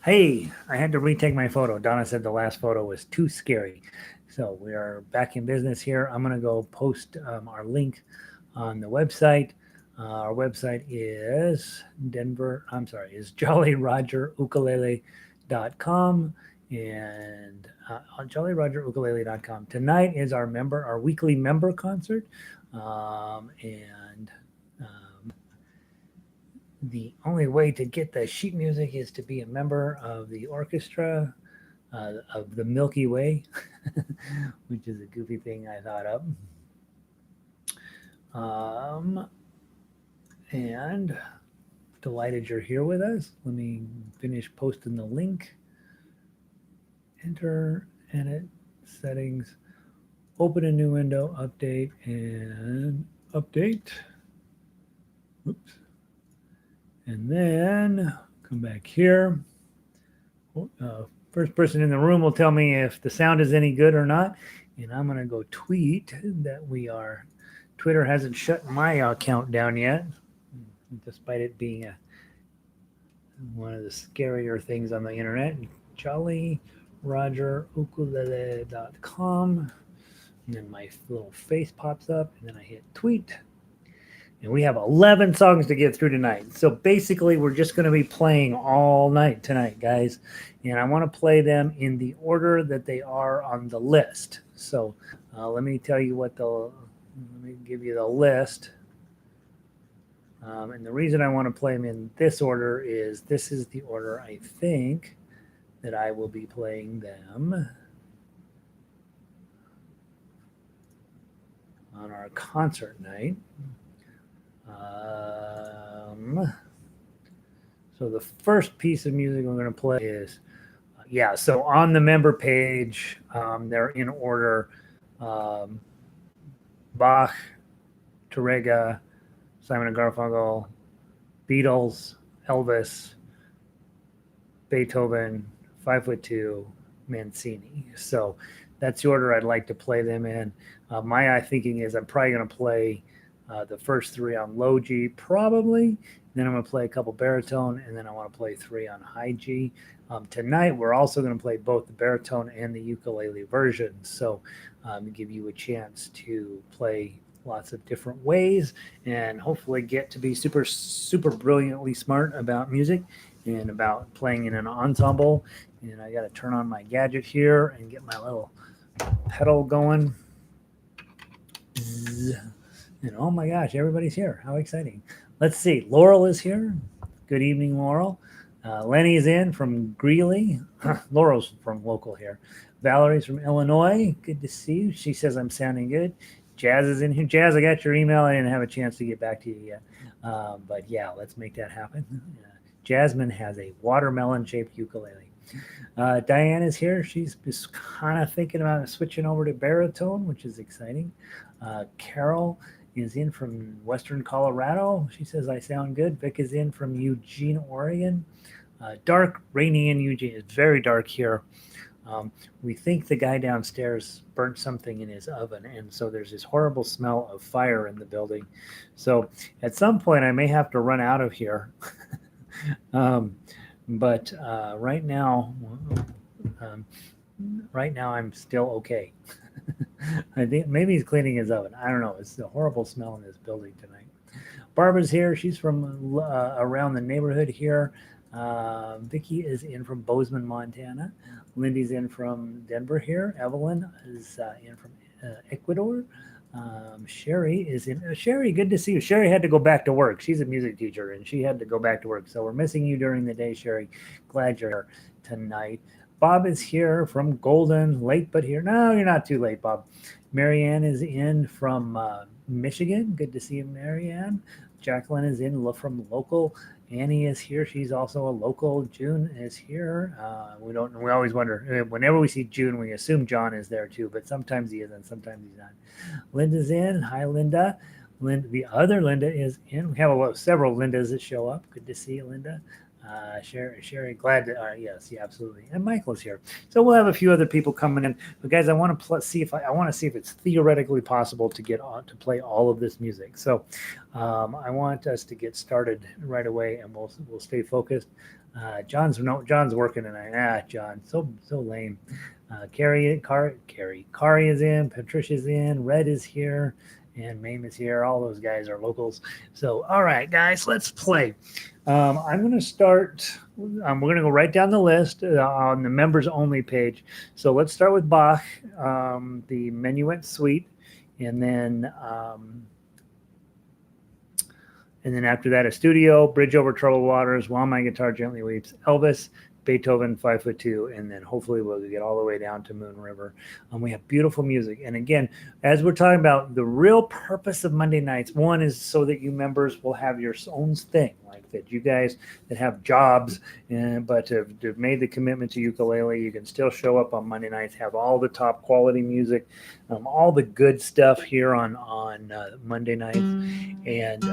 Hey, I had to retake my photo. Donna said the last photo was too scary. So we are back in business here. I'm going to go post our link on the website. Our website is is jollyrogerukulele.com and on jollyrogerukulele.com. Tonight is our weekly member concert. And the only way to get the sheet music is to be a member of the orchestra of the Milky Way, which is a goofy thing I thought of. Um, and delighted you're here with us. Let me finish posting the link. Enter, edit, settings, open a new window, update, and update. Oops. And then come back here. First person in the room will tell me if the sound is any good or not. And I'm going to go tweet that we are. Twitter hasn't shut my account down yet, despite it being one of the scarier things on the internet. JollyRogerUkulele.com. And then my little face pops up, and then I hit tweet. And we have 11 songs to get through tonight. So basically, we're just going to be playing all night tonight, guys. And I want to play them in the order that they are on the list. So let me tell you let me give you the list. And the reason I want to play them in this order is this is the order I think that I will be playing them on our concert night. So the first piece of music we're going to play is, so on the member page, they're in order. Bach, Tárrega, Simon and Garfunkel, Beatles, Elvis, Beethoven, 5'2", Mancini. So that's the order I'd like to play them in. My thinking is I'm probably going to play the first three on low G, probably. Then I'm going to play a couple baritone, and then I want to play three on high G. Tonight, we're also going to play both the baritone and the ukulele versions. So give you a chance to play lots of different ways and hopefully get to be super, super brilliantly smart about music and about playing in an ensemble. And I got to turn on my gadget here and get my little pedal going. And oh my gosh, everybody's here. How exciting. Let's see. Laurel is here. Good evening, Laurel. Lenny is in from Greeley. Laurel's from local here. Valerie's from Illinois. Good to see you. She says I'm sounding good. Jazz is in here. Jazz, I got your email. I didn't have a chance to get back to you yet. But yeah, let's make that happen. Jasmine has a watermelon-shaped ukulele. Diane is here. She's just kind of thinking about switching over to baritone, which is exciting. Carol is in from Western Colorado. She says, I sound good. Vic is in from Eugene, Oregon. Dark, rainy in Eugene. It's very dark here. We think the guy downstairs burnt something in his oven, and so there's this horrible smell of fire in the building. So at some point, I may have to run out of here. But right now, I'm still okay. I think maybe he's cleaning his oven. I don't know. It's a horrible smell in this building tonight. Barbara's here. She's from around the neighborhood here. Vicky is in from Bozeman, Montana. Lindy's in from Denver here. Evelyn is in from Ecuador. Sherry is in. Sherry, good to see you. Sherry had to go back to work. She's a music teacher, and she had to go back to work. So we're missing you during the day, Sherry. Glad you're here tonight. Bob is here from Golden, late but here. No, you're not too late, Bob. Marianne is in from Michigan. Good to see you, Marianne. Jacqueline is in from local. Annie is here. She's also a local. June is here. We always wonder, whenever we see June, we assume John is there too, but sometimes he is and sometimes he's not. Linda's in. Hi, Linda. The other Linda is in. We have several Lindas that show up. Good to see you, Linda. Sherry, glad to, yes, yeah, absolutely. And Michael's here. So we'll have a few other people coming in. But guys, I want to see if it's theoretically possible to get on to play all of this music. So I want us to get started right away, and we'll stay focused. John's working tonight. John, so lame. Kari is in, Patricia's in, Red is here, and Mame is here. All those guys are locals. So, all right, guys, let's play. I'm going to start. We're going to go right down the list on the members only page. So let's start with Bach, the Menuett Suite, and then. And then after that, Estudio, Bridge Over Troubled Waters, While My Guitar Gently Weeps, Elvis, Beethoven, 5'2", and then hopefully we'll get all the way down to Moon River. We have beautiful music. And again, as we're talking about the real purpose of Monday nights, one is so that you members will have your own thing, like that you guys that have jobs, but have made the commitment to ukulele, you can still show up on Monday nights, have all the top quality music, all the good stuff here on Monday nights. And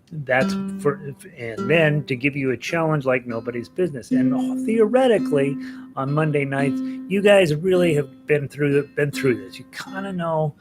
that's and then to give you a challenge like nobody's business. And theoretically, on Monday nights, you guys really have been through this. You kind of know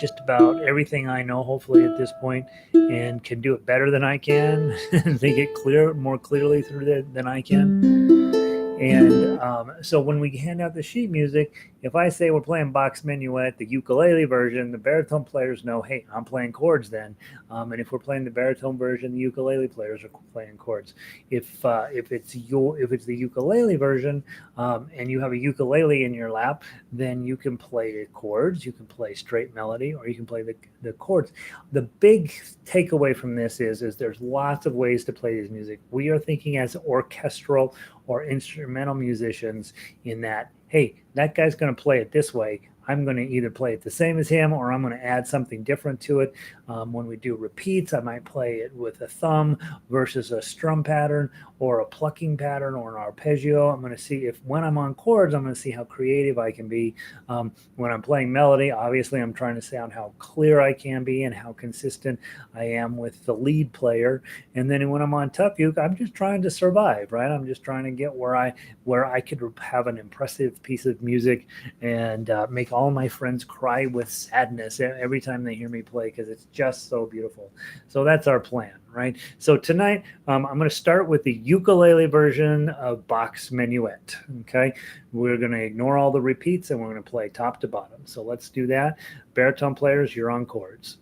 just about everything I know, hopefully at this point, and can do it better than I can. They get more clearly through than I can. And so when we hand out the sheet music, if I say we're playing Bach's Menuett, the ukulele version, the baritone players know, hey, I'm playing chords then. And if we're playing the baritone version, the ukulele players are playing chords. If it's the ukulele version, and you have a ukulele in your lap, then you can play chords, you can play straight melody, or you can play the chords. The big takeaway from this is there's lots of ways to play this music. We are thinking as orchestral or instrumental musicians in that, hey, that guy's going to play it this way. I'm going to either play it the same as him, or I'm going to add something different to it. When we do repeats, I might play it with a thumb versus a strum pattern, or a plucking pattern, or an arpeggio. I'm going to see when I'm on chords, I'm going to see how creative I can be. When I'm playing melody, obviously I'm trying to sound how clear I can be and how consistent I am with the lead player. And then when I'm on tough uke, I'm just trying to survive, right? I'm just trying to get where I could have an impressive piece of music and make all my friends cry with sadness every time they hear me play, because it's just so beautiful. So that's our plan, right? So tonight, I'm going to start with the ukulele version of Bach's Menuett, okay? We're going to ignore all the repeats, and we're going to play top to bottom. So let's do that. Baritone players, you're on chords.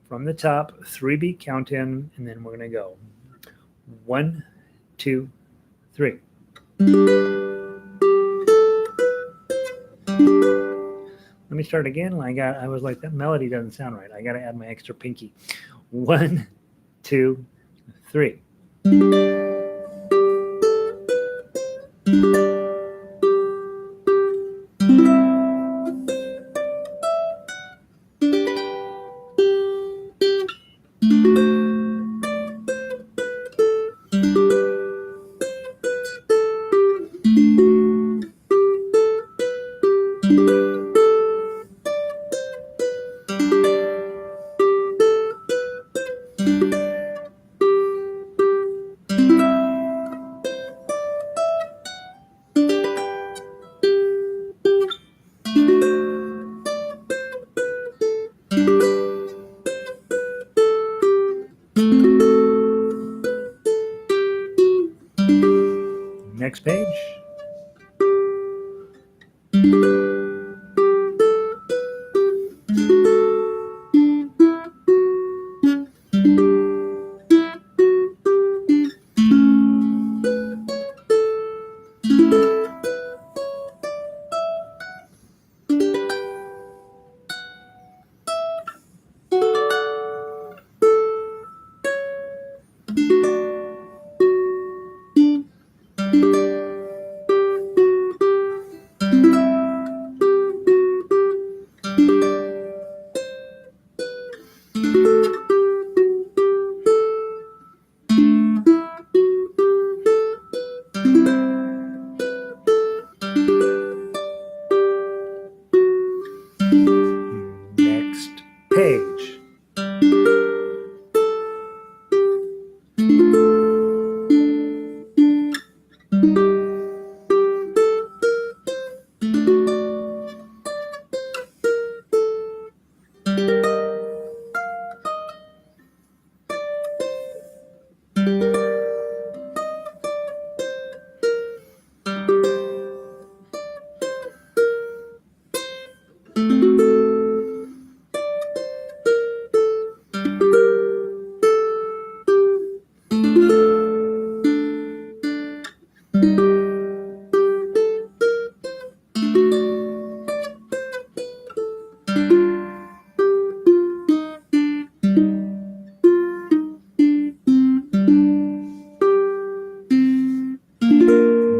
From the top, 3-beat count in, and then we're going to go 1, 2, 3. Let me start again. I was like, that melody doesn't sound right. I got to add my extra pinky. 1, 2, 3. Next page.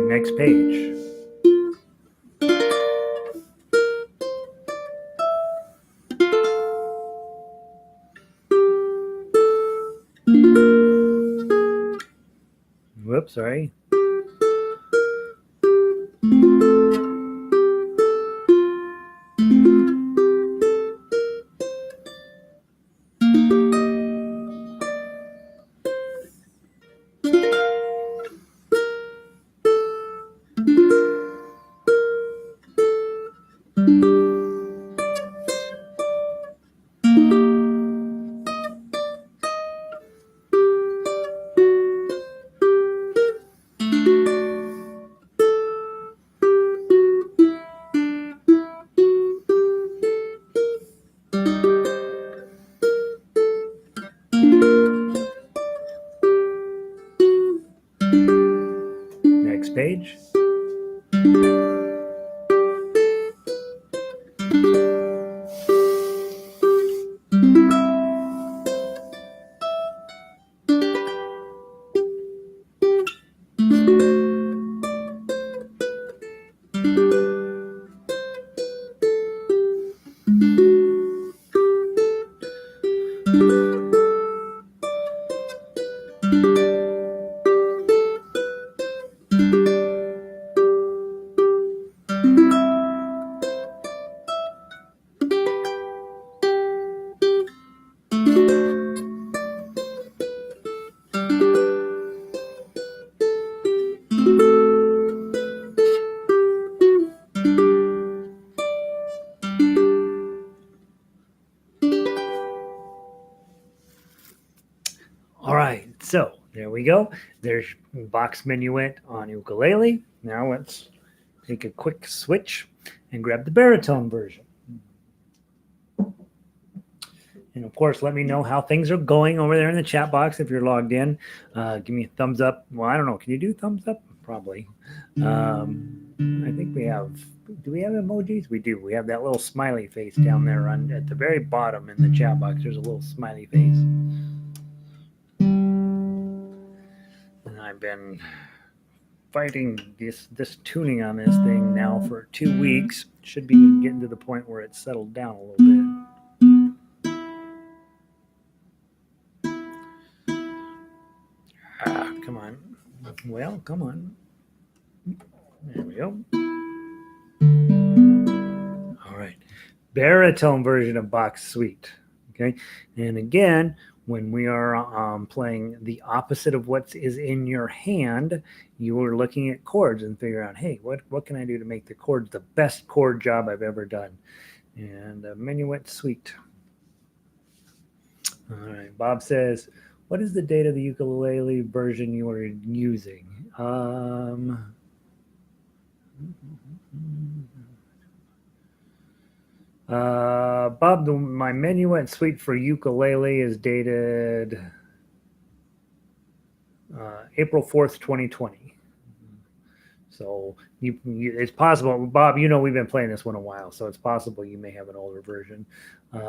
Next page. Whoops, sorry. Next page. All right, so there we go. There's Bach's Menuett on ukulele. Now let's take a quick switch and grab the baritone version. And of course, let me know how things are going over there in the chat box if you're logged in. Give me a thumbs up. Well, I don't know. Can you do thumbs up? Probably. I think we have. Do we have emojis? We do. We have that little smiley face down there at the very bottom in the chat box. There's a little smiley face. And I've been fighting this tuning on this thing now for 2 weeks. Should be getting to the point where it's settled down a little bit. Come on. Well, come on. There we go. All right. Baritone version of Bach's Suite. Okay. And again, when we are playing the opposite of what is in your hand, you are looking at chords and figure out, hey, what can I do to make the chords the best chord job I've ever done? And Menuett Suite. All right. Bob says, what is the date of the ukulele version you are using? Bob, my Menuett Suite for ukulele is dated April 4th, 2020. So it's possible, Bob, you know we've been playing this one a while, so it's possible you may have an older version.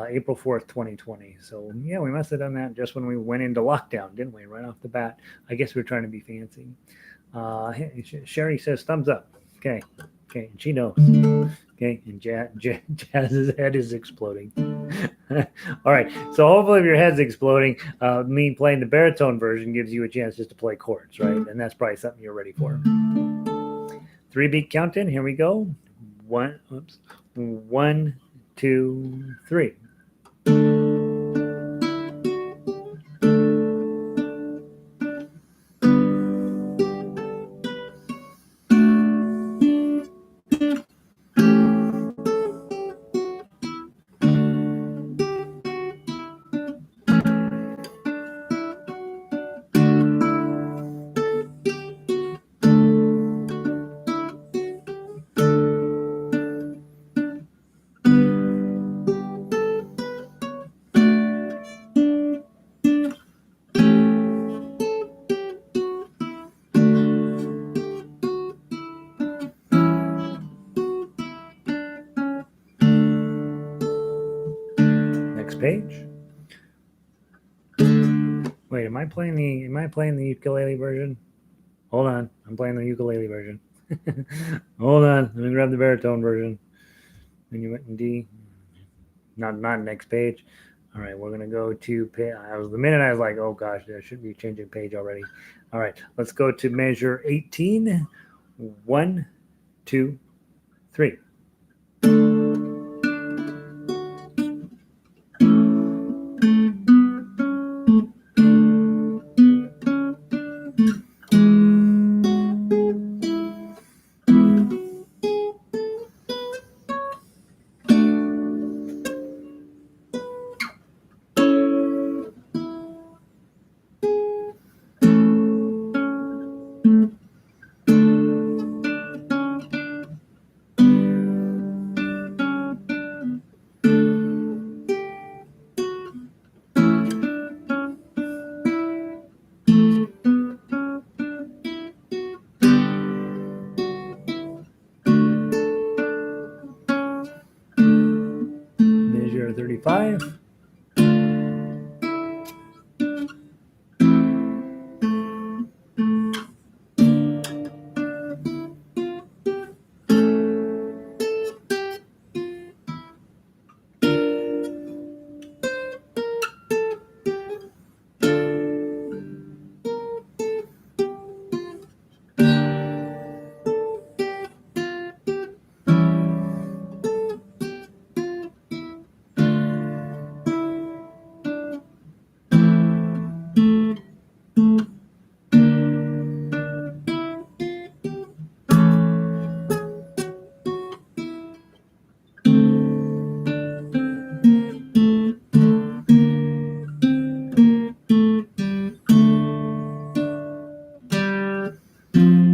April 4th, 2020. So yeah, we must have done that just when we went into lockdown, didn't we? Right off the bat. I guess we were trying to be fancy. Sherry says thumbs up. Okay. Okay. She knows. Okay. And Jazz's head is exploding. All right. So hopefully if your head's exploding, me playing the baritone version gives you a chance just to play chords, right? And that's probably something you're ready for. 3-beat count-in. Here we go. 1, 2, 3. page. Wait, am I playing the ukulele version? Hold on, I'm playing the ukulele version. Hold on, let me grab the baritone version. Menuett in D. Not next page. All right, we're gonna go to. The minute I was like, oh gosh, I should be changing page already. All right, let's go to measure 18. 1, 2, 3. Measure 35.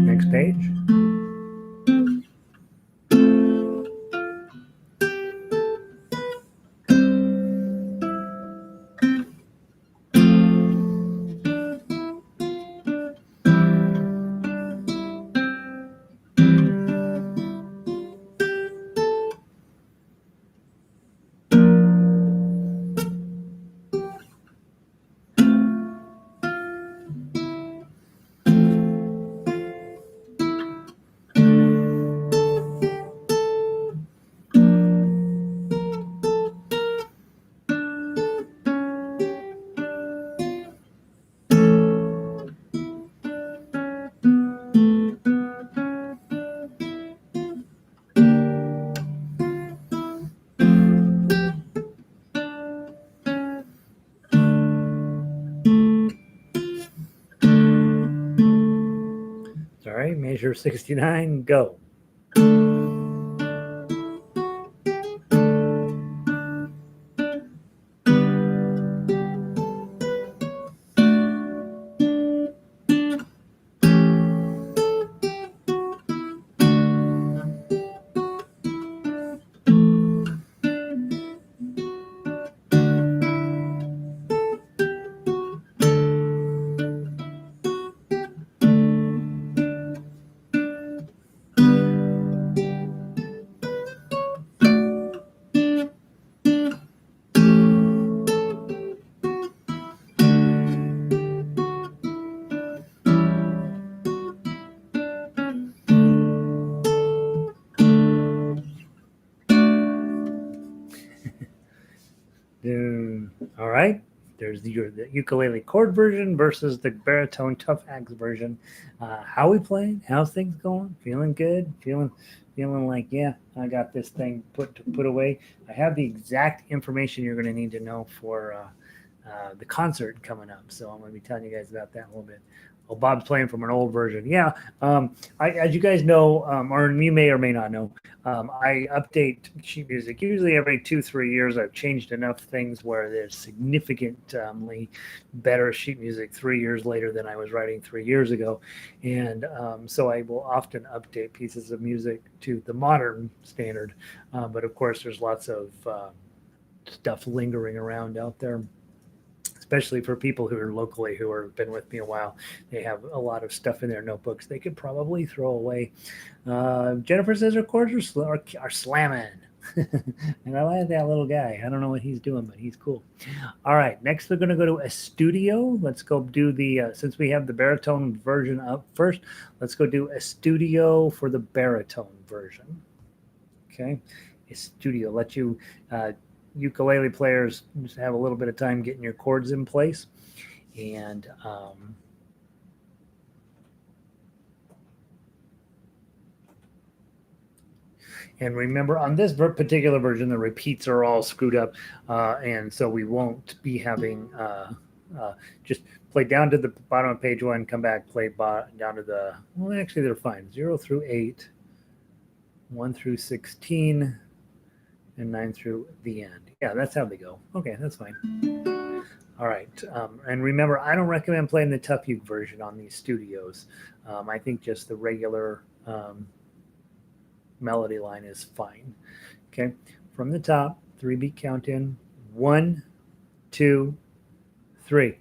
Next page. All right, measure 69, go. All right. There's the ukulele chord version versus the baritone tough axe version. How we playing? How's things going? Feeling good? Feeling like, yeah, I got this thing put away. I have the exact information you're going to need to know for the concert coming up. So I'm going to be telling you guys about that in a little bit. Oh, Bob's playing from an old version. Yeah. As you guys know, or you may or may not know, I update sheet music usually every 2-3 years. I've changed enough things where there's significantly better sheet music 3 years later than I was writing 3 years ago. And so I will often update pieces of music to the modern standard. But of course, there's lots of stuff lingering around out there, especially for people who are locally who have been with me a while. They have a lot of stuff in their notebooks they could probably throw away. Jennifer says her chords are slamming. And I like that little guy. I don't know what he's doing, but he's cool. All right, next we're going to go to Estudio. Let's go do the, since we have the baritone version up first, let's go do Estudio for the baritone version. Okay, Estudio, let you ukulele players just have a little bit of time getting your chords in place. And remember, on this particular version, the repeats are all screwed up, and so we won't be having just play down to the bottom of page one, come back, play down to the, well, actually, they're fine. 0 through 8, 1 through 16, and 9 through the end. Yeah, that's how they go. Okay, that's fine. All right. And remember, I don't recommend playing the tough uke version on these studios. I think just the regular melody line is fine. Okay, from the top, 3-beat count in. 1, 2, 3.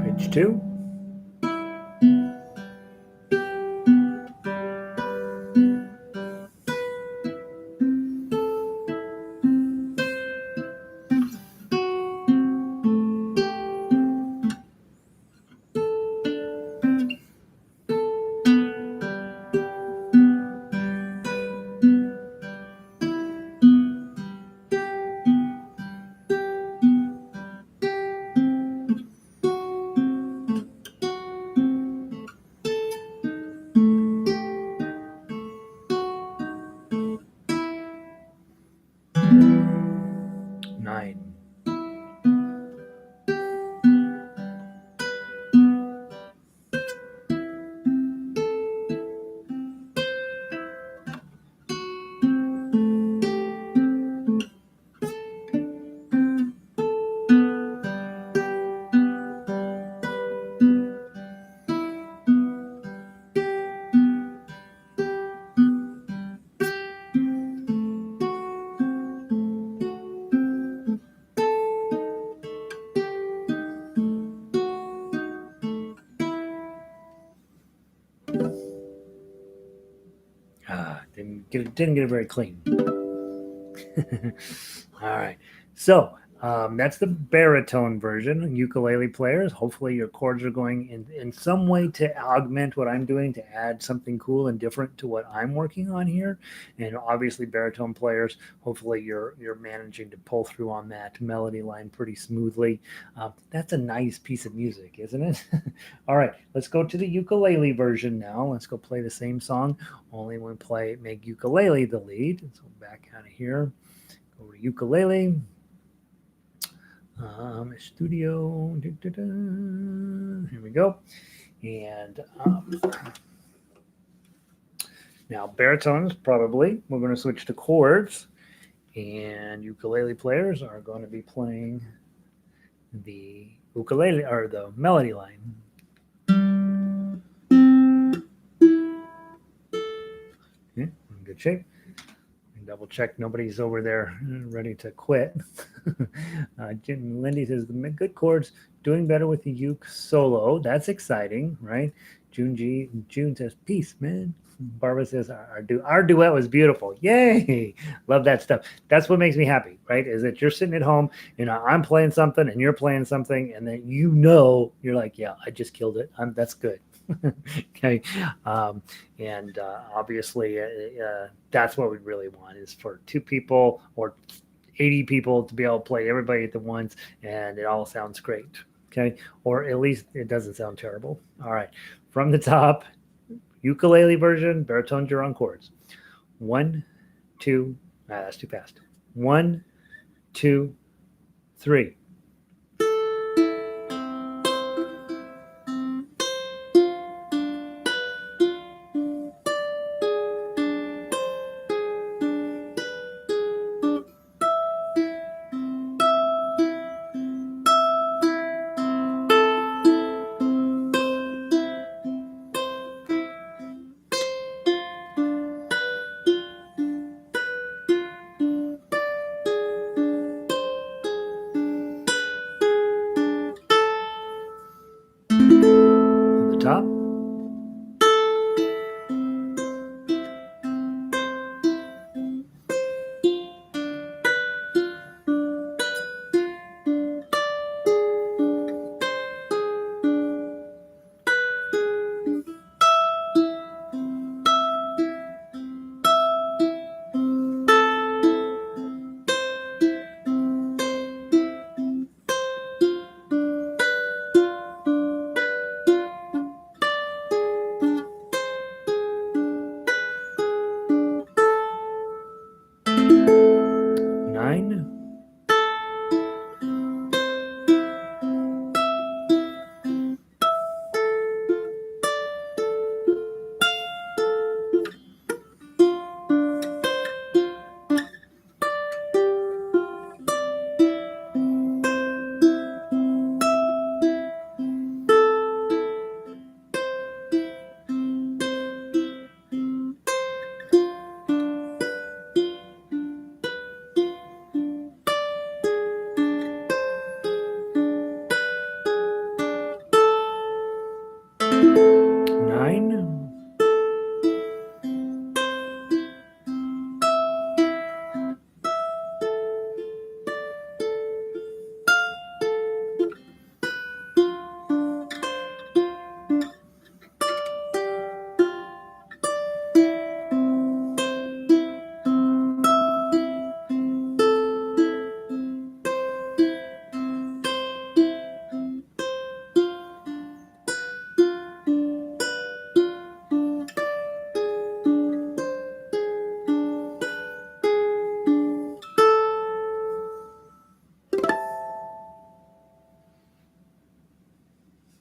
Page 2. Didn't get it very clean. All right. So that's the baritone version. Ukulele players, hopefully your chords are going in some way to augment what I'm doing, to add something cool and different to what I'm working on here. And obviously baritone players, hopefully you're managing to pull through on that melody line pretty smoothly. That's a nice piece of music, isn't it? All right, let's go to the ukulele version now. Let's go play the same song, only when make ukulele the lead. So back out of here, go to ukulele. Studio. Here we go. And now baritones, probably. We're going to switch to chords. And ukulele players are going to be playing the ukulele or the melody line. Okay, in good shape. Double check nobody's over there ready to quit. Lindy says the good chords, doing better with the uke solo. That's exciting, right? June says peace, man. Barbara says our duet was beautiful. Yay! Love that stuff. That's what makes me happy, right? Is that you're sitting at home, I'm playing something and you're playing something, and then you're like, yeah, I just killed it. That's good. Okay, and obviously that's what we really want, is for two people or 80 people to be able to play everybody at the once, and it all sounds great. Okay, or at least it doesn't sound terrible. All right, from the top, ukulele version, baritone drum chords. 1, 2. That's too fast. 1, 2, 3. At the top. Nine. Nine.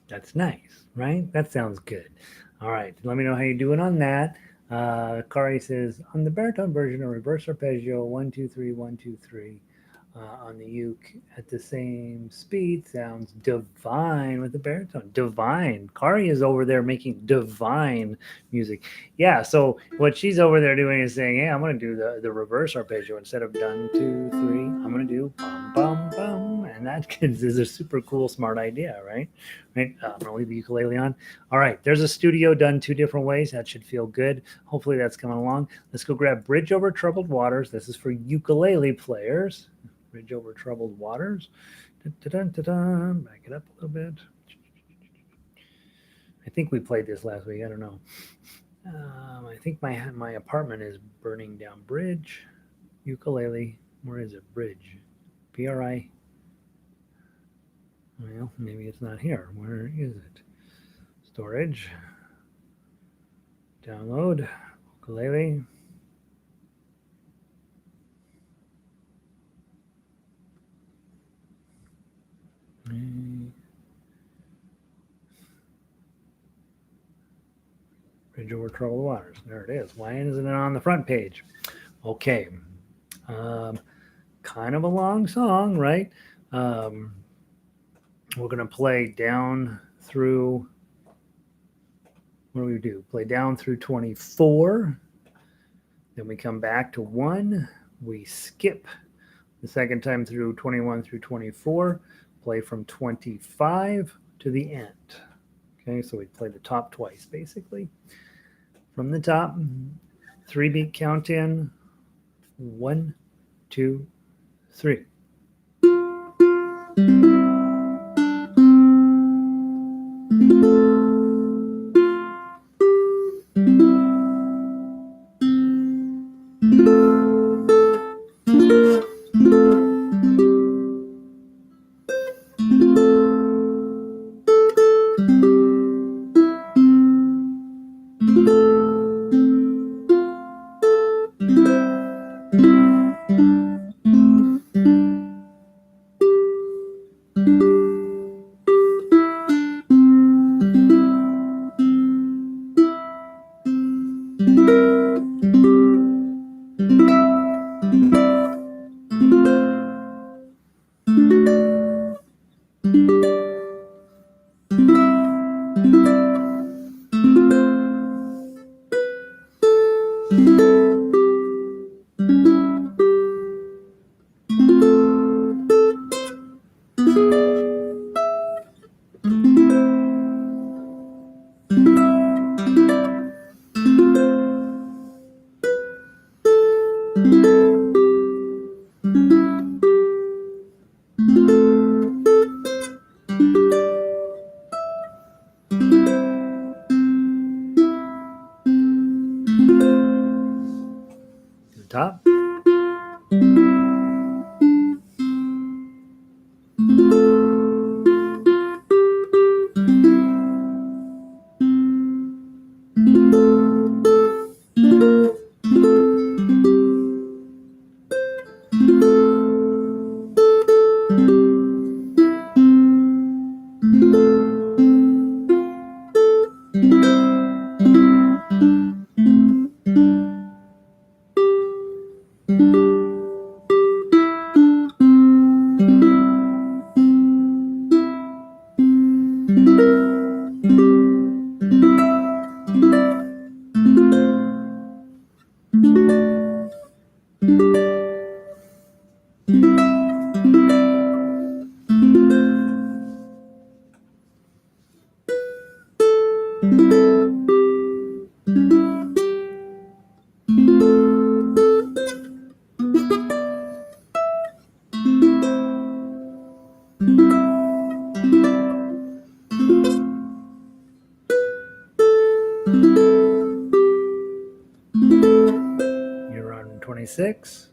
That's nice, right? That sounds good. All right, let me know how you're doing on that. Kari says, on the baritone version, a reverse arpeggio, 1, 2, 3, 1, 2, 3, on the uke at the same speed sounds divine with the baritone. Divine. Kari is over there making divine music. Yeah, so what she's over there doing is saying, hey, I'm going to do the reverse arpeggio. Instead of done, 2, 3, I'm going to do bum, bum, bum. And that is a super cool, smart idea, right? Right. I'm going to leave the ukulele on. All right. There's Estudio done two different ways. That should feel good. Hopefully that's coming along. Let's go grab Bridge Over Troubled Waters. This is for ukulele players. Bridge Over Troubled Waters. Dun-dun-dun-dun-dun. Back it up a little bit. I think we played this last week. I don't know. I think my apartment is burning down. Bridge, ukulele. Where is it? Bridge. BRI. Well, maybe it's not here. Where is it? Storage. Download. Ukulele. Bridge Over Troubled Waters. There it is. Why isn't it on the front page? Okay. Kind of a long song, right? We're going to play down through, what do we do? Play down through 24. Then we come back to 1. We skip The second time through 21 through 24, play from 25 to the end. Okay, so we play the top twice basically. From the top, 3-beat count in. 1, 2, 3. Top. You're on 26.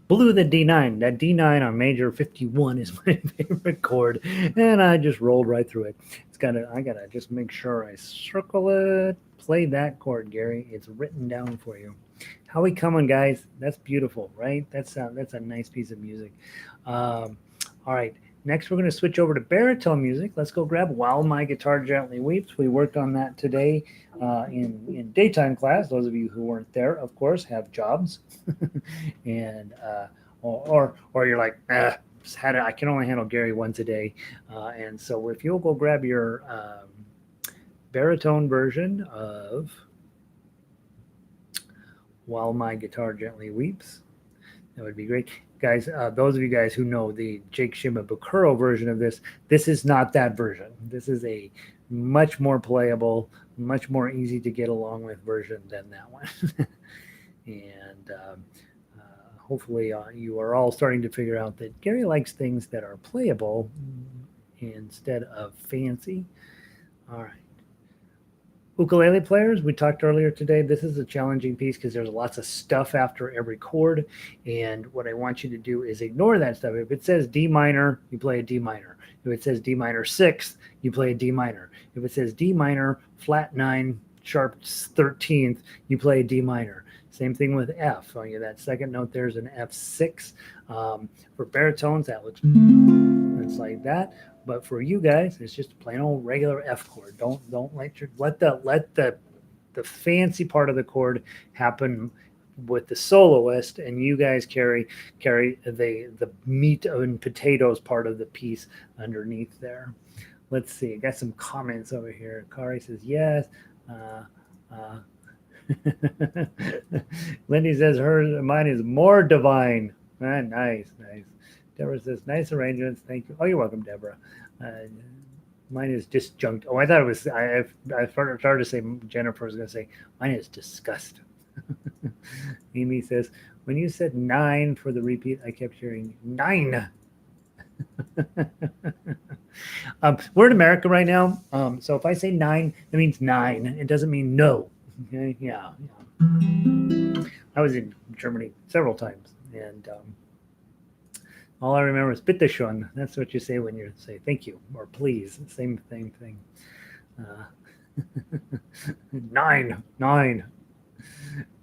blew the D9. That D9 on major 51 is my favorite chord, and I just rolled right through it. I gotta just make sure I circle it. Play that chord, Gary. It's written down for you. How we coming, guys? That's beautiful, right? That's a nice piece of music. All right. Next, we're going to switch over to baritone music. Let's go grab While My Guitar Gently Weeps. We worked on that today in daytime class. Those of you who weren't there, of course, have jobs, and or you're like, I can only handle Gary once a day, and so if you'll go grab your baritone version of While My Guitar Gently Weeps, that would be great. Guys, those of you guys who know the Jake Shimabukuro version of this is not that version. This is a much more playable, much more easy to get along with version than that one. And hopefully you are all starting to figure out that Gary likes things that are playable instead of fancy. All right. Ukulele players, we talked earlier today. This is a challenging piece because there's lots of stuff after every chord. And what I want you to do is ignore that stuff. If it says D minor, you play a D minor. If it says D minor 6th, you play a D minor. If it says D minor, flat 9, sharp 13th, you play a D minor. Same thing with F. Oh, yeah, that second note there's an F6. For baritones, that looks it's like that. But for you guys, it's just a plain old regular F chord. Don't let the fancy part of the chord happen with the soloist, and you guys carry the meat and potatoes part of the piece underneath there. Let's see. I got some comments over here. Kari says yes. Lindy says mine is more divine. Nice. Deborah says, nice arrangements. Thank you. Oh, you're welcome, Deborah. Mine is disjunct. Oh, I thought it was, I started to say, Jennifer was going to say, mine is disgust. Amy says, when you said 9 for the repeat, I kept hearing 9. We're in America right now. So if I say 9, that means 9. It doesn't mean no. Okay? Yeah. I was in Germany several times, and all I remember is bitteschön. That's what you say when you say thank you or please. Same thing. 9.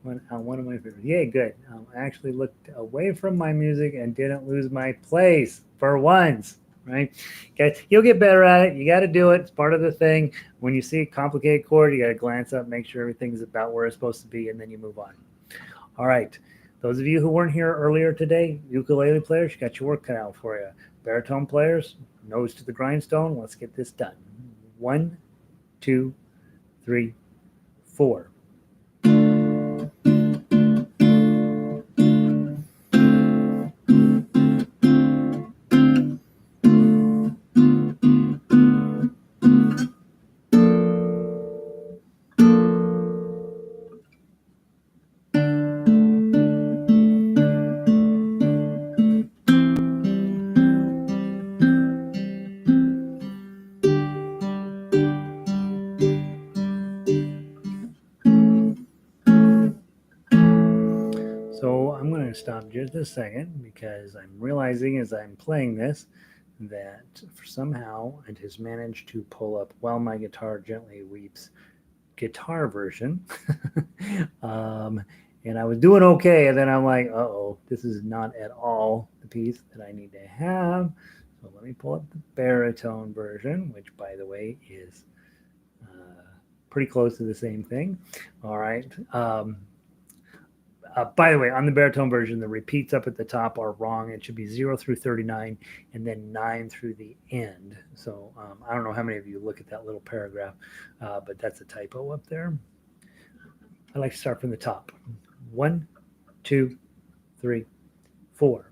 One of my favorites. Yay, good. I actually looked away from my music and didn't lose my place for once. Right? Okay, you'll get better at it. You got to do it. It's part of the thing. When you see a complicated chord, you got to glance up, make sure everything's about where it's supposed to be, and then you move on. All right. Those of you who weren't here earlier today, ukulele players, you got your work cut out for you. Baritone players, nose to the grindstone. Let's get this done. 1, 2, 3, 4. Stop just a second because I'm realizing as I'm playing this that somehow it has managed to pull up While My Guitar Gently Weeps guitar version. And I was doing okay, and then I'm like, uh-oh, this is not at all the piece that I need to have. So let me pull up the baritone version, which, by the way, is pretty close to the same thing. All right. By the way, on the baritone version, the repeats up at the top are wrong. It should be 0 through 39 and then 9 through the end. So I don't know how many of you look at that little paragraph, but that's a typo up there. I like to start from the top. 1, 2, 3, 4.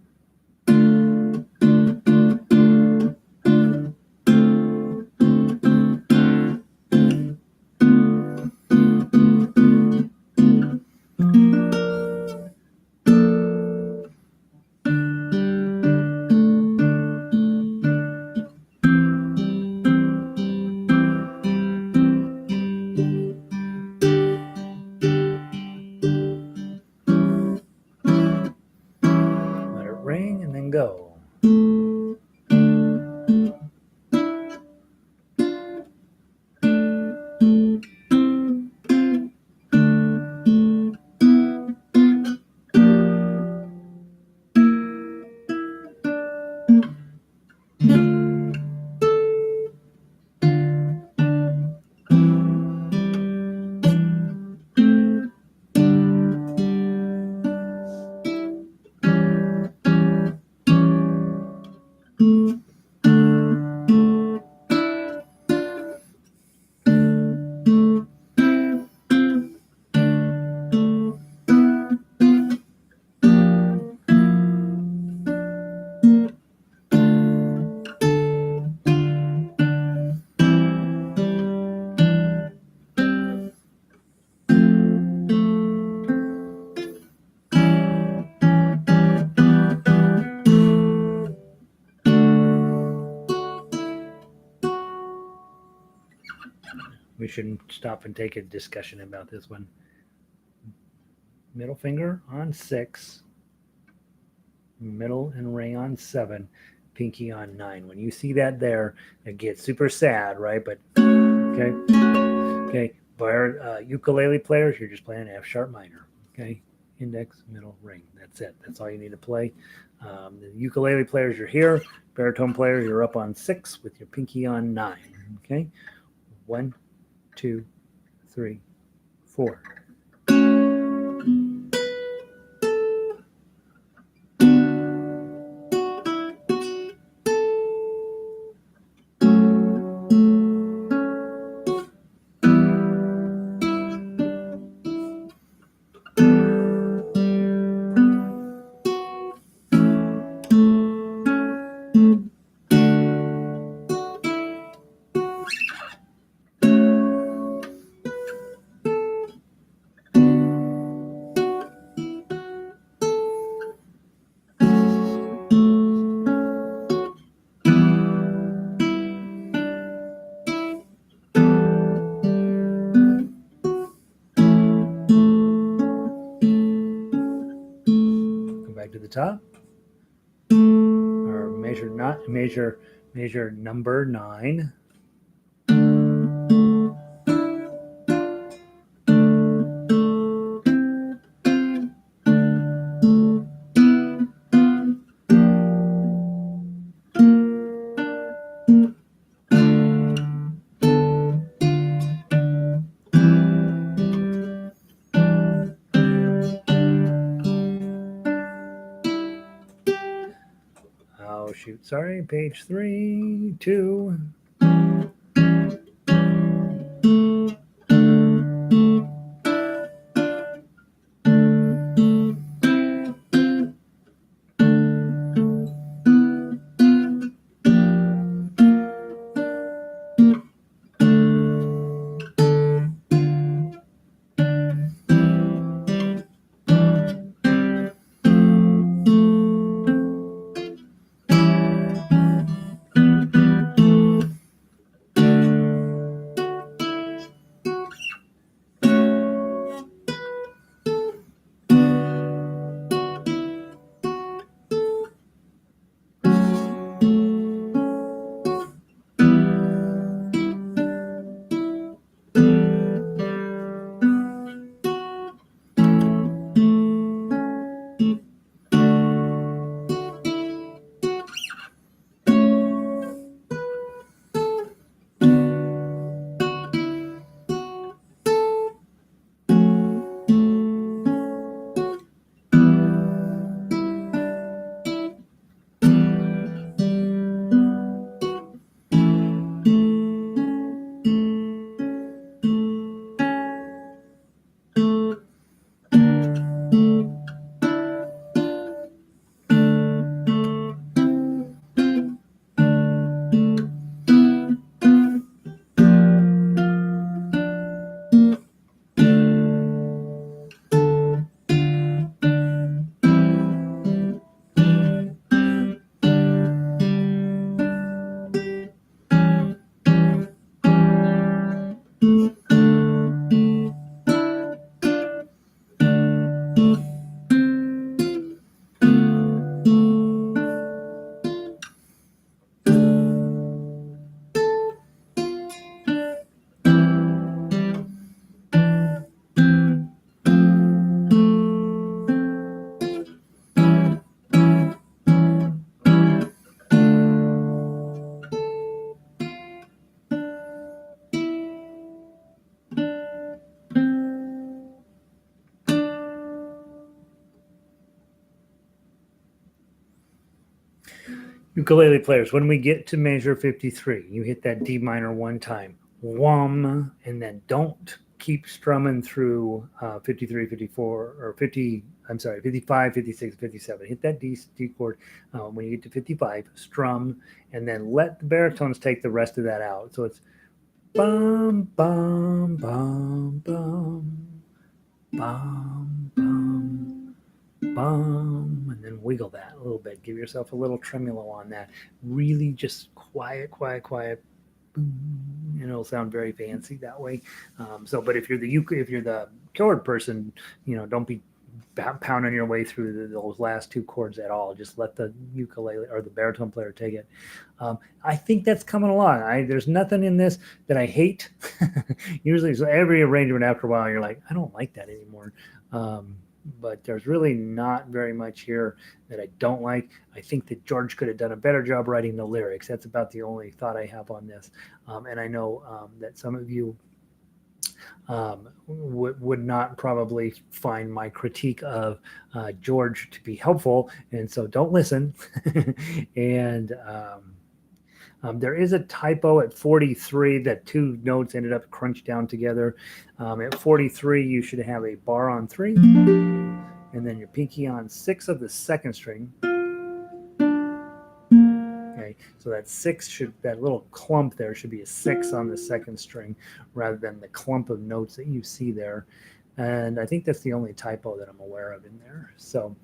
and go. We should stop and take a discussion about this one. Middle finger on 6, middle and ring on 7, pinky on 9. When you see that there, it gets super sad, right? But okay. But ukulele players, you're just playing F sharp minor. Okay, index, middle, ring. That's it. That's all you need to play. The ukulele players, you're here. Baritone players, you're up on 6 with your pinky on 9. Okay, 1, 2, 3, 4. To the top, or measure number 9. Oh shoot, sorry, page 3, 2. Ukulele players, when we get to measure 53, you hit that D minor one time, wham, and then don't keep strumming through 53, 54, or 50, I'm sorry, 55, 56, 57. Hit that D chord. When you get to 55, strum, and then let the baritones take the rest of that out. So it's bum, bum, bum, bum, bum, bum, bum, and then wiggle that a little bit. Give yourself a little tremolo on that. Really just quiet, quiet, quiet. Boom, and it'll sound very fancy that way. But if you're the keyboard person, don't be pounding your way through those last two chords at all. Just let the ukulele or the baritone player take it. I think that's coming along. There's nothing in this that I hate. Usually, so every arrangement after a while, you're like, I don't like that anymore. But there's really not very much here that I don't like. I think that George could have done a better job writing the lyrics. That's about the only thought I have on this. And I know that some of you would not probably find my critique of George to be helpful, and so don't listen. And there is a typo at 43 that two notes ended up crunched down together. At 43, you should have a bar on 3, and then your pinky on 6 of the second string. Okay, so that little clump there should be a 6 on the second string rather than the clump of notes that you see there. And I think that's the only typo that I'm aware of in there. So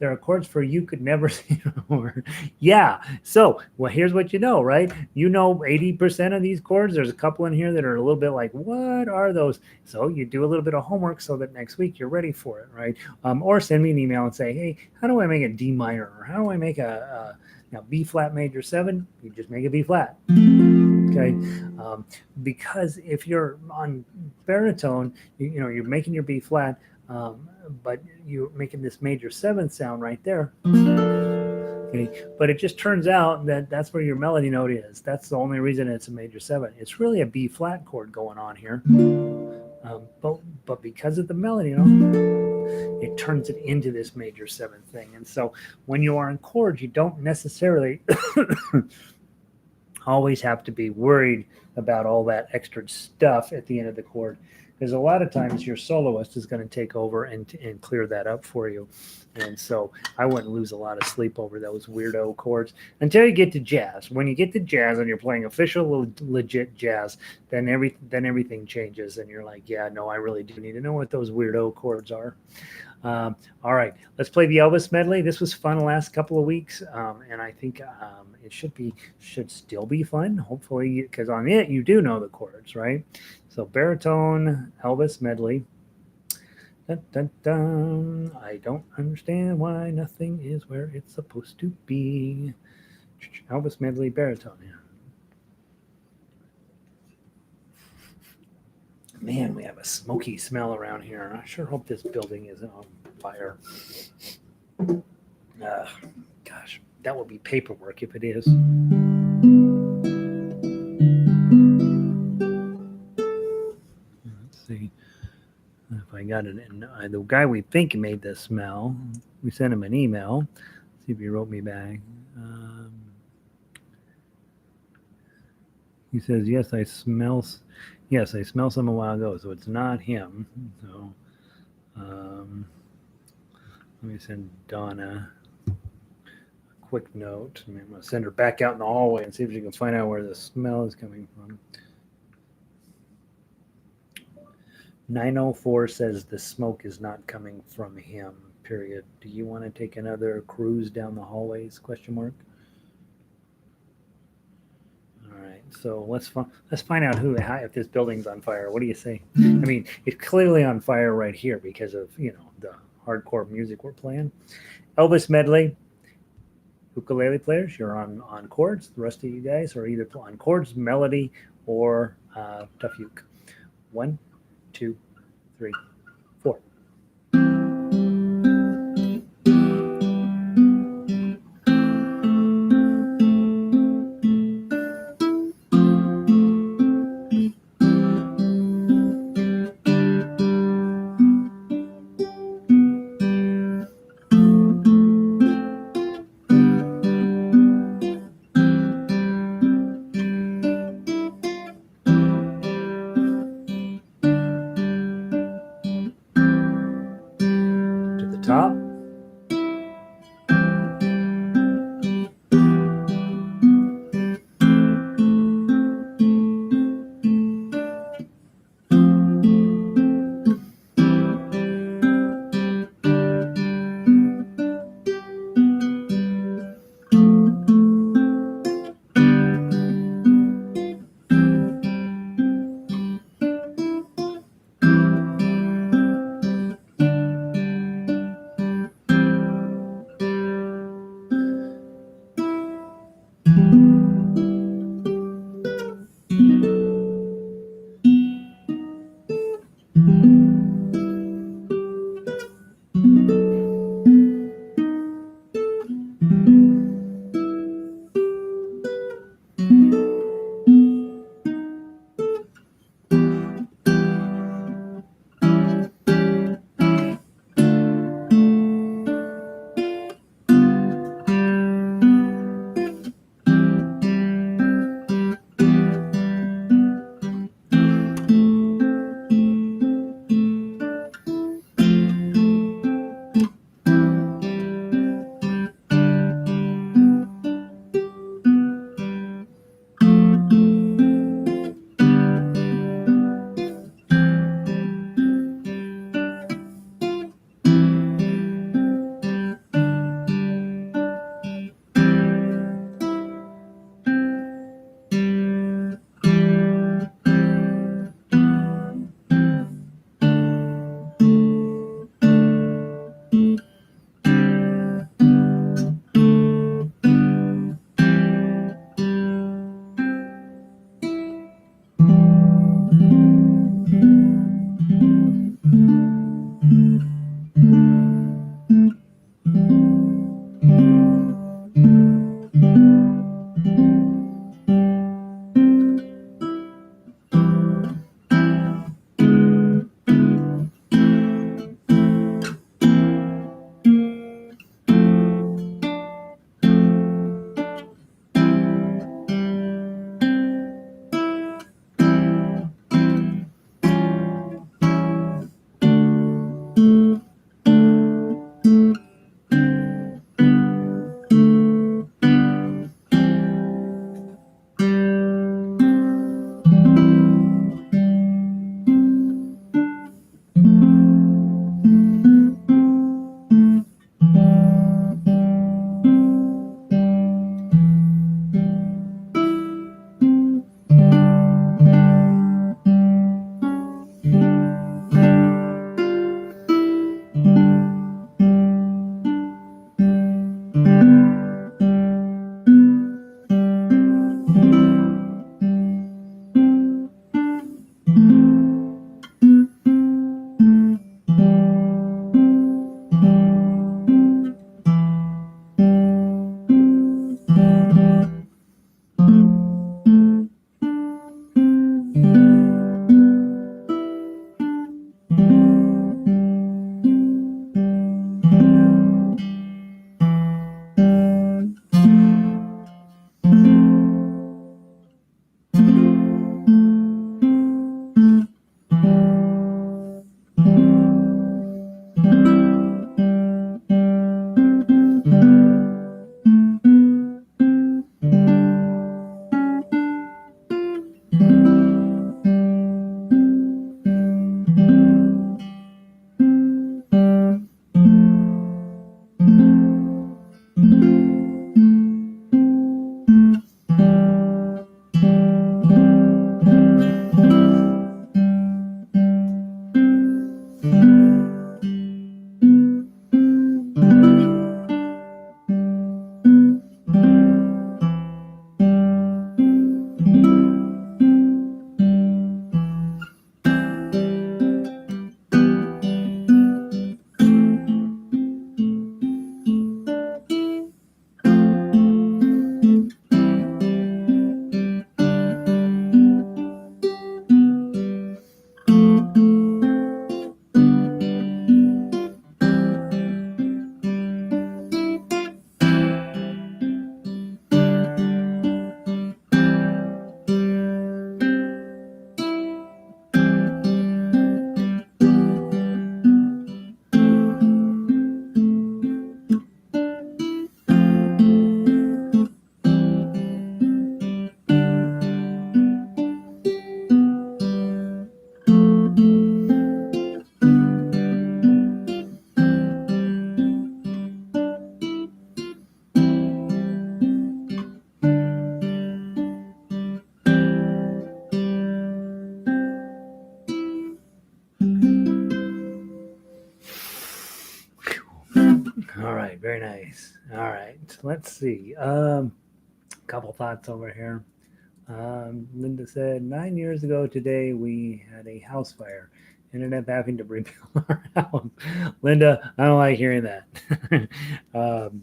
there are chords for you could never see before. Yeah. So, well, here's what you know, right? 80% of these chords. There's a couple in here that are a little bit like, what are those? So you do a little bit of homework so that next week you're ready for it, right? Or send me an email and say, hey, how do I make a D minor? Or how do I make a B flat major 7? You just make a B flat. Okay, because if you're on baritone, you're making your B flat, but you're making this major 7 sound right there. Okay, but it just turns out that that's where your melody note is. That's the only reason it's a major 7. It's really a B flat chord going on here. But because of the melody, it turns it into this major 7 thing. And so when you are in chords, you don't necessarily always have to be worried about all that extra stuff at the end of the chord, because a lot of times your soloist is going to take over and clear that up for you. And so I wouldn't lose a lot of sleep over those weirdo chords until you get to jazz. When you get to jazz and you're playing official legit jazz, then everything changes and you're like, yeah, no, I really do need to know what those weirdo chords are. All right, let's play the Elvis medley. This was fun the last couple of weeks, and I think it should still be fun, hopefully, because on it you do know the chords, right? So baritone Elvis medley. Dun, dun, dun. I don't understand why nothing is where it's supposed to be. Elvis medley baritone. Yeah. Man, we have a smoky smell around here. I sure hope this building isn't on fire. Gosh, that would be paperwork if it is. Let's see if I got it in. The guy we think made the smell, we sent him an email. Let's see if he wrote me back. He says, yes, I smell some a while ago, so it's not him. So let me send Donna a quick note. I'm going to send her back out in the hallway and see if she can find out where the smell is coming from. 904 says the smoke is not coming from him, period. Do you want to take another cruise down the hallways, question mark? All right, so let's find out if this building's on fire. What do you say? I mean, it's clearly on fire right here because of, the hardcore music we're playing. Elvis medley. Ukulele players, you're on chords. The rest of you guys are either on chords, melody, or tough uke. 1, 2, 3, 4. All right, very nice. All right, let's see. Couple thoughts over here. Linda said 9 years ago today we had a house fire. Ended up having to rebuild our house. Linda, I don't like hearing that.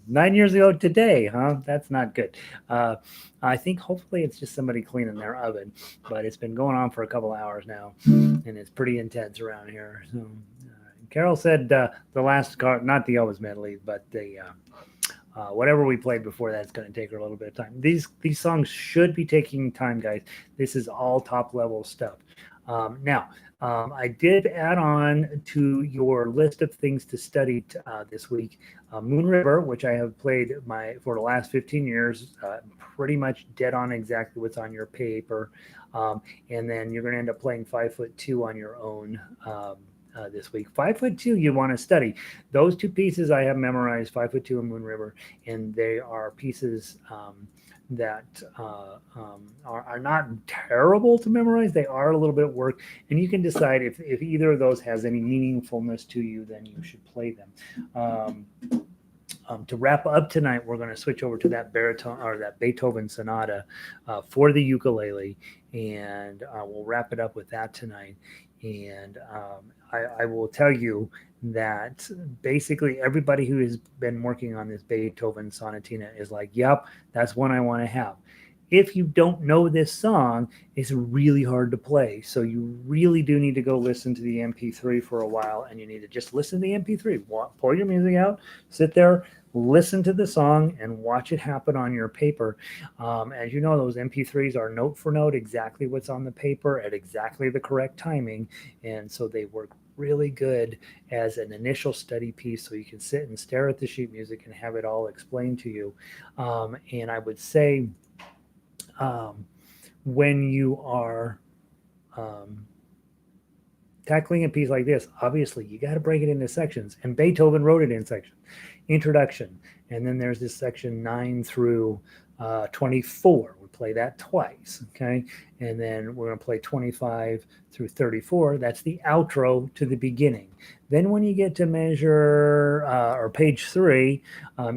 9 years ago today, huh? That's not good. Uh, I think hopefully it's just somebody cleaning their oven, but it's been going on for a couple hours now, and it's pretty intense around here. So, Carol said the last car, not the Elvis medley, but the whatever we played before that's going to take her a little bit of time. These songs should be taking time, guys. This is all top level stuff. Now, I did add on to your list of things to study this week. Moon River, which I have played my for the last 15 years, pretty much dead on exactly what's on your paper. And then you're going to end up playing 5'2" on your own. This week. 5'2" you want to study. Those two pieces I have memorized, 5'2" and Moon River, and they are pieces that are not terrible to memorize. They are a little bit of work, and you can decide if either of those has any meaningfulness to you, then you should play them. To wrap up tonight, we're going to switch over to that baritone or that Beethoven Sonata for the ukulele, and we'll wrap it up with that tonight. And I will tell you that basically everybody who has been working on this Beethoven Sonatina is like, yep, that's one I want to have. If you don't know this song, it's really hard to play. So you really do need to go listen to the MP3 for a while, and you need to just listen to the MP3. Pull your music out, sit there, listen to the song, and watch it happen on your paper. As you know, those MP3s are note for note exactly what's on the paper at exactly the correct timing, and so they work really good as an initial study piece, so you can sit and stare at the sheet music and have it all explained to you. And I would say when you are tackling a piece like this, obviously you got to break it into sections, and Beethoven wrote it in sections. Introduction, and then there's this section 9 through 24. We play that twice, okay? And then we're going to play 25 through 34. That's the outro to the beginning. Then when you get to measure or page 3,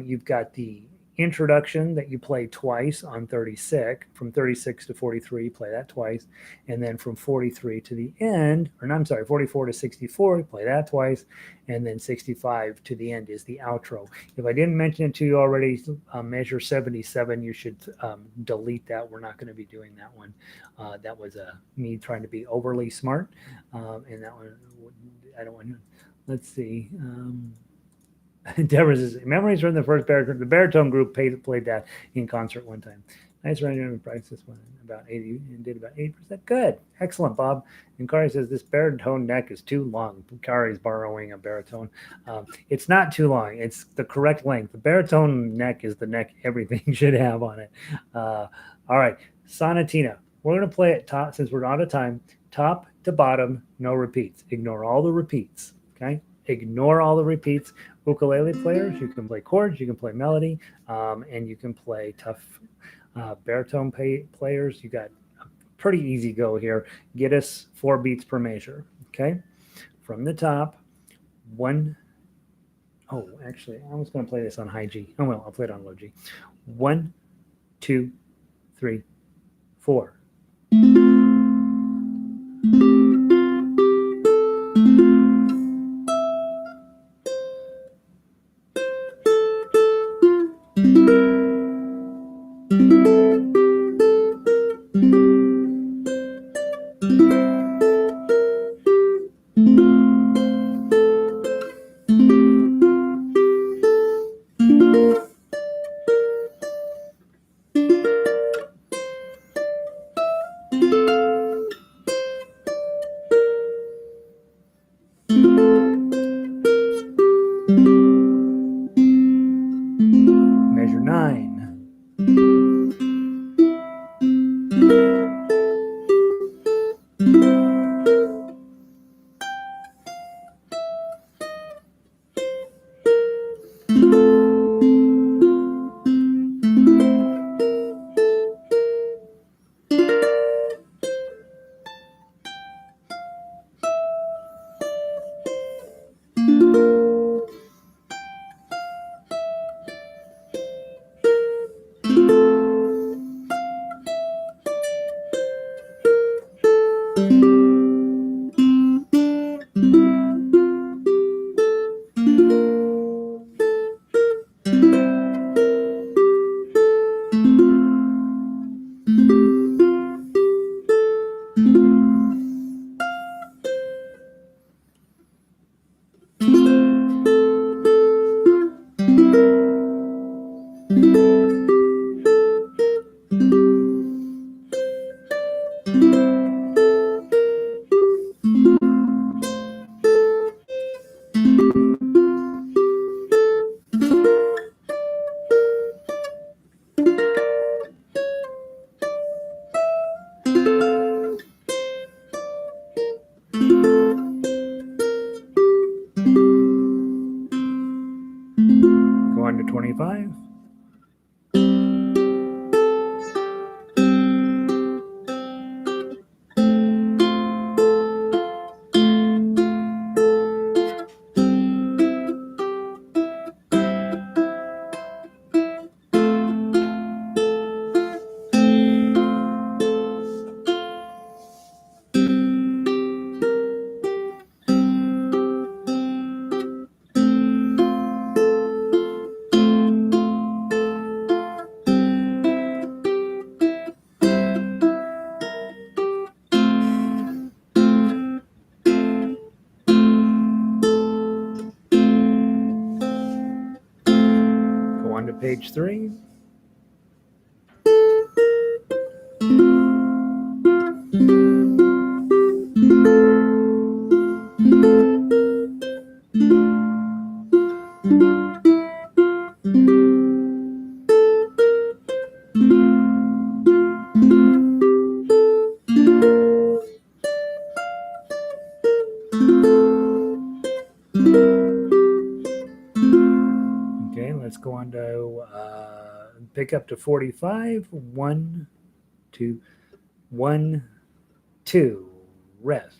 you've got the introduction that you play twice on 36. From 36 to 43, play that twice. And then from 43 to the end, or no, I'm sorry, 44 to 64, play that twice. And then 65 to the end is the outro. If I didn't mention it to you already, measure 77, you should delete that. We're not going to be doing that one. That was me trying to be overly smart. And that one, I don't want to, let's see. Deborah says, memories from the first baritone. The baritone group played that in concert one time. Nice arrangement of price. This one about 80 and did about 8%. Good. Excellent, Bob. And Kari says, this baritone neck is too long. Kari's borrowing a baritone. It's not too long. It's the correct length. The baritone neck is the neck everything should have on it. All right. Sonatina. We're going to play it top, since we're out of time, top to bottom, no repeats. Ignore all the repeats. Okay? Ignore all the repeats. Ukulele players, you can play chords, you can play melody, and you can play tough baritone players. You got a pretty easy go here. Get us 4 beats per measure. Okay, from the top, one. Oh, actually, I was going to play this on high G. Oh well, I'll play it on low G. 1, 2, 3, 4. Measure 9. 1 to 25. Page 3. Okay, let's go on to pick up to 45. 1, 2, 1, 2. Rest.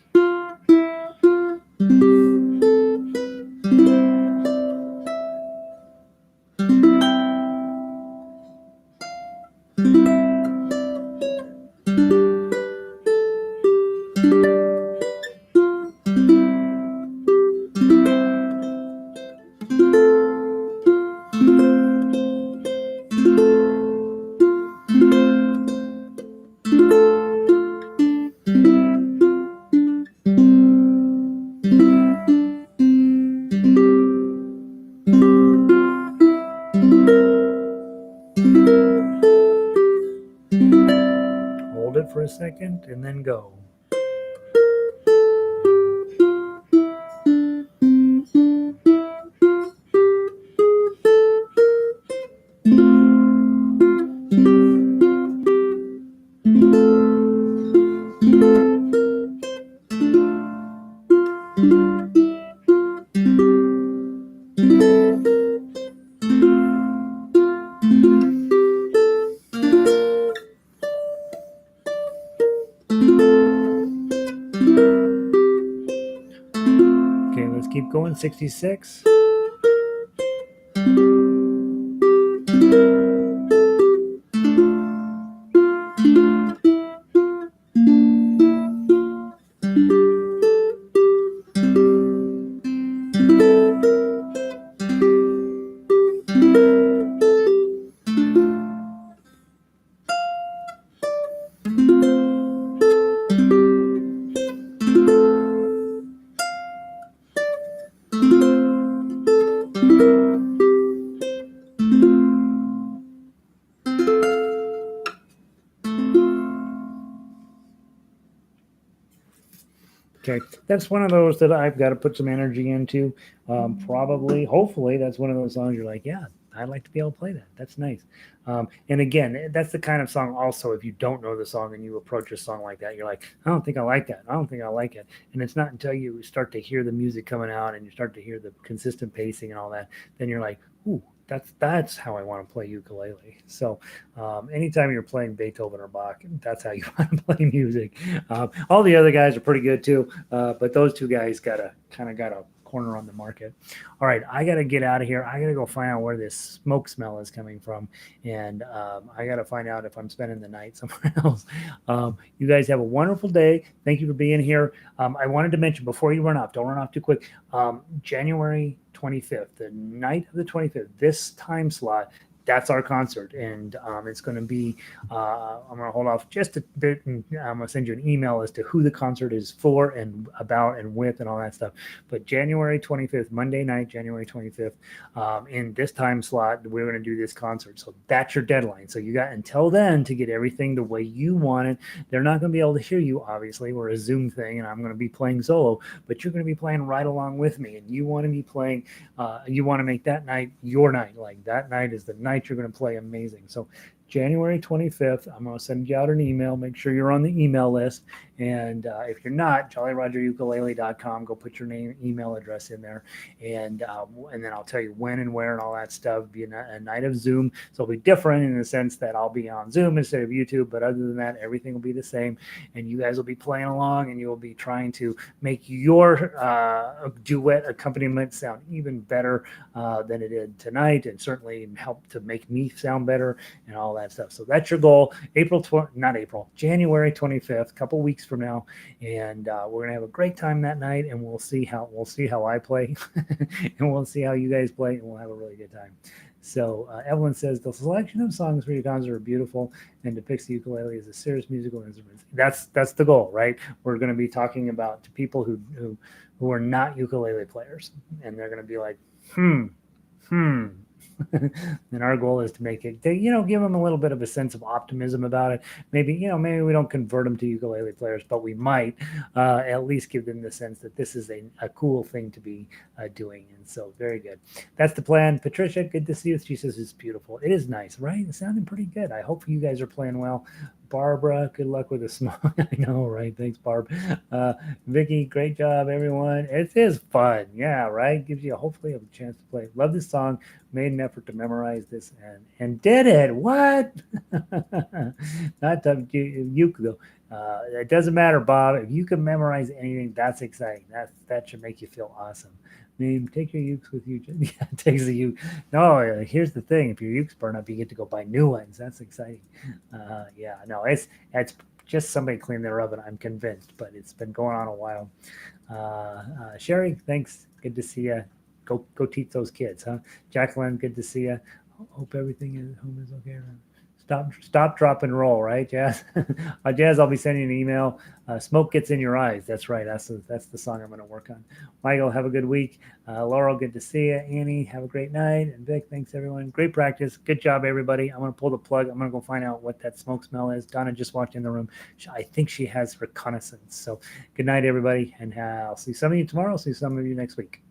Hold it for a second and then go. Okay, let's keep going. 66. Okay, that's one of those that I've got to put some energy into. Probably, hopefully, that's one of those songs you're like, yeah, I'd like to be able to play that. That's nice. And again, that's the kind of song also, if you don't know the song and you approach a song like that, you're like, I don't think I like that. I don't think I like it. And it's not until you start to hear the music coming out and you start to hear the consistent pacing and all that, then you're like, ooh, that's how I want to play ukulele. So anytime you're playing Beethoven or Bach, that's how you want to play music. All the other guys are pretty good too, but those two guys got a corner on the market. All right, I got to get out of here. I got to go find out where this smoke smell is coming from, and I got to find out if I'm spending the night somewhere else. You guys have a wonderful day. Thank you for being here. I wanted to mention before you run off, don't run off too quick. January 25th, the night of the 25th, this time slot, that's our concert, and it's going to be I'm going to hold off just a bit, and I'm going to send you an email as to who the concert is for and about and with and all that stuff. But January 25th, Monday night, January 25th, in this time slot, we're going to do this concert. So that's your deadline. So you got until then to get everything the way you want it. They're not going to be able to hear you, obviously. We're a Zoom thing, and I'm going to be playing solo, but you're going to be playing right along with me, and you want to be playing, you want to make that night your night. Like that night is the night you're going to play amazing. So January 25th, I'm going to send you out an email. Make sure you're on the email list, And if you're not, jollyrogerukulele.com, go put your name, email address in there, and then I'll tell you when and where and all that stuff. Be a night of Zoom, so it'll be different in the sense that I'll be on Zoom instead of YouTube. But other than that, everything will be the same, and you guys will be playing along, and you will be trying to make your duet accompaniment sound even better than it did tonight, and certainly help to make me sound better and all that stuff. So that's your goal. January 25th, a couple weeks from now, and we're gonna have a great time that night, and we'll see how I play, and we'll see how you guys play, and we'll have a really good time. So Evelyn says the selection of songs for your concert are beautiful and depicts the ukulele as a serious musical instrument. That's the goal, right? We're going to be talking about to people who are not ukulele players, and they're going to be like, hmm. And our goal is to make it, give them a little bit of a sense of optimism about it. Maybe we don't convert them to ukulele players, but we might at least give them the sense that this is a cool thing to be doing. And so, very good. That's the plan. Patricia, good to see you. She says it's beautiful. It is nice, right? It's sounding pretty good. I hope you guys are playing well. Barbara, good luck with the small. I know, right? Thanks, Barb. Vicky, great job, everyone. It is fun. Yeah, right? Gives you hopefully a chance to play. Love this song. Made an effort to memorize this and did it. What? Not you though. It doesn't matter, Bob. If you can memorize anything, that's exciting. That should make you feel awesome. Take your ukes with you. Yeah, takes the uke. No, here's the thing: if your ukes burn up, you get to go buy new ones. That's exciting. Yeah, no, it's just somebody cleaned their oven. I'm convinced, but it's been going on a while. Sherry, thanks. Good to see you. Go teach those kids, huh? Jacqueline, good to see you. Hope everything at home is okay. Stop, drop, and roll, right, Jazz? Jazz, I'll be sending an email. Smoke gets in your eyes. That's right. That's the song I'm going to work on. Michael, have a good week. Laurel, good to see you. Annie, have a great night. And Vic, thanks, everyone. Great practice. Good job, everybody. I'm going to pull the plug. I'm going to go find out what that smoke smell is. Donna just walked in the room. I think she has reconnaissance. So good night, everybody. And I'll see some of you tomorrow. I'll see some of you next week.